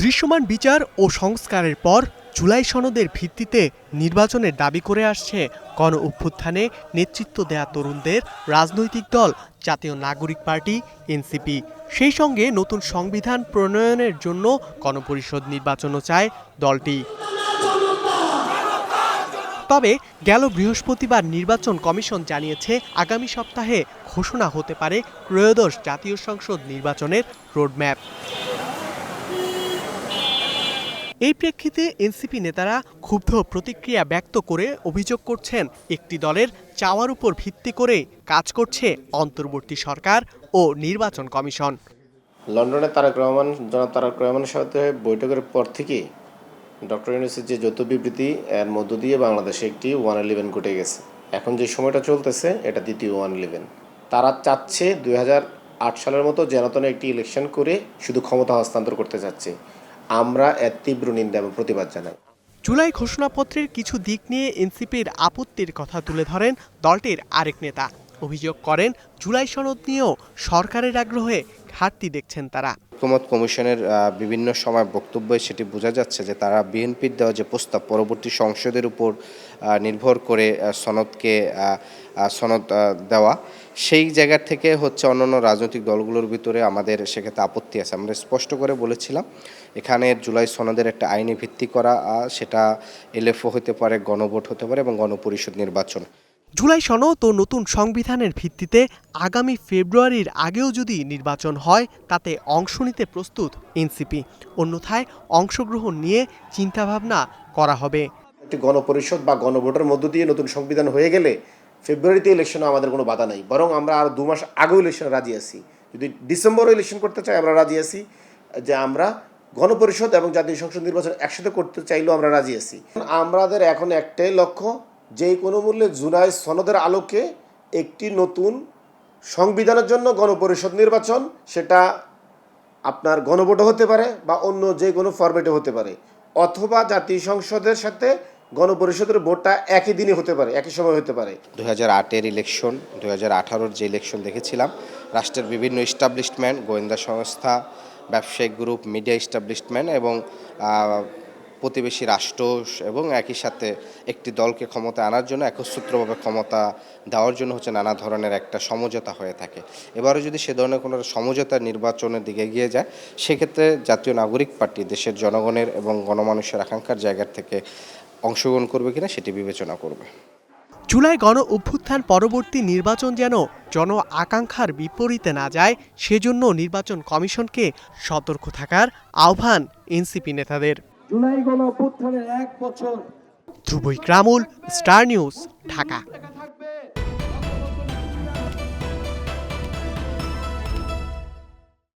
দৃশ্যমান বিচার ও সংস্কারের পর জুলাই সনদের ভিত্তিতে নির্বাচনের দাবি করে আসছে গণ অভ্যুত্থানে নেতৃত্ব দেয়া তরুণদের রাজনৈতিক দল জাতীয় নাগরিক পার্টি এনসিপি। সেই সঙ্গে নতুন সংবিধান প্রণয়নের জন্য গণপরিষদ নির্বাচনও চায় দলটি। তবে গেল বৃহস্পতিবার নির্বাচন কমিশন জানিয়েছে আগামী সপ্তাহে ঘোষণা হতে পারে ত্রয়োদশ জাতীয় সংসদ নির্বাচনের রোডম্যাপ। এই প্রেক্ষিতে এনসিপি নেতারা ক্ষুব্ধ প্রতিক্রিয়া ব্যক্ত করে অভিযোগ করছেন একটি দলের চাওয়ার উপর ভিত্তি করে কাজ করছে অন্তর্বর্তী সরকার ও নির্বাচন কমিশন। লন্ডনে জনাব তারেক রহমানের সাথে বৈঠকের পর থেকে ডক্টর ইউনূসের যে যৌথ বিবৃতি এর মধ্য দিয়ে বাংলাদেশে একটি 1-11 ঘটে গেছে। এখন যে সময়টা চলতেছে এটা দ্বিতীয় 1-11। তারা চাচ্ছে 2008 সালের মতো জেনাতনে একটি ইলেকশন করে শুধু ক্ষমতা হস্তান্তর করতে চাচ্ছে। আমরা এর তীব্র নিন্দা এবং প্রতিবাদ জানাই। জুলাই ঘোষণাপত্রের কিছু দিক নিয়ে এনসিপির আপত্তির কথা তুলে ধরেন দলটির আরেক নেতা। অভিযোগ করেন জুলাই সনদ নিয়েও সরকারের আগ্রহে ঘাটতি দেখছেন তারা। ঐকমত্য কমিশনের বিভিন্ন সময় বক্তব্যে সেটি বোঝা যাচ্ছে যে তারা বিএনপির দেওয়া যে প্রস্তাব পরবর্তী সংসদের উপর নির্ভর করে সনদ দেওয়া, সেই জায়গা থেকে হচ্ছে অন্যান্য রাজনৈতিক দলগুলোর ভিতরে আমাদের সেক্ষেত্রে আপত্তি আছে। আমরা স্পষ্ট করে বলেছিলাম এখানে জুলাই সনদের একটা আইনি ভিত্তি করা, সেটা এলএফও হতে পারে, গণভোট হতে পারে এবং গণপরিষদ নির্বাচন। জুলাই সনদ ও নতুন সংবিধানের ভিত্তিতে আগামী ফেব্রুয়ারির আগেও যদি নির্বাচন হয় তাতে অংশ নিতে প্রস্তুত এনসিপি। অন্যথায় অংশগ্রহণ নিয়ে চিন্তাভাবনা করা হবে। একটি গণপরিষদ বা গণভোটের মধ্য দিয়ে নতুন সংবিধান হয়ে গেলে ফেব্রুয়ারিতে ইলেকশনে আমাদের কোনো বাধা নাই, বরং আমরা আর 2 মাস আগেও ইলেকশনে রাজি আছি। যদি ডিসেম্বরে ইলেকশন করতে চাই আমরা রাজি আছি, যে আমরা গণপরিষদ এবং জাতীয় সংসদ নির্বাচন একসাথে করতে চাইলেও আমরা রাজি আছি। আমাদের এখন একটাই লক্ষ্য, যে কোনো মূল্যে জুলাই সনদের আলোকে একটি নতুন সংবিধানের জন্য গণপরিষদ নির্বাচন, সেটা আপনার গণভোটও হতে পারে বা অন্য যে কোনো ফরম্যাটে হতে পারে, অথবা জাতীয় সংসদের সাথে গণপরিষদের ভোটটা একই দিনে হতে পারে, একই সময় হতে পারে। 2008-এর ইলেকশন, 2018-র যে ইলেকশন দেখেছিলাম, রাষ্ট্রের বিভিন্ন এস্টাবলিশমেন্ট, গোয়েন্দা সংস্থা, ব্যবসায়িক গ্রুপ, মিডিয়া এস্টাবলিশমেন্ট এবং প্রতিবেশী রাষ্ট্র এবং একই সাথে একটি দলকে ক্ষমতা আনার জন্য একসূত্রভাবে ক্ষমতা দেওয়ার জন্য হচ্ছে নানা ধরনের একটা সমঝোতা হয়ে থাকে। এবারে যদি সে ধরনের কোনো সমঝোতা নির্বাচনের দিকে এগিয়ে যায়, সেক্ষেত্রে জাতীয় নাগরিক পার্টি দেশের জনগণের এবং গণমানুষের আকাঙ্ক্ষার জায়গা থেকে অংশগ্রহণ করবে কিনা সেটি বিবেচনা করবে। জুলাই গণ অভ্যুত্থান পরবর্তী নির্বাচন যেন জন আকাঙ্ক্ষার বিপরীতে না যায়, সেজন্য নির্বাচন কমিশনকে সতর্ক থাকার আহ্বান এনসিপি নেতাদের। জুলাই গণ অভ্যুত্থানের 1 বছর। ধ্রুব ইকরামুল, স্টার নিউজ, ঢাকা।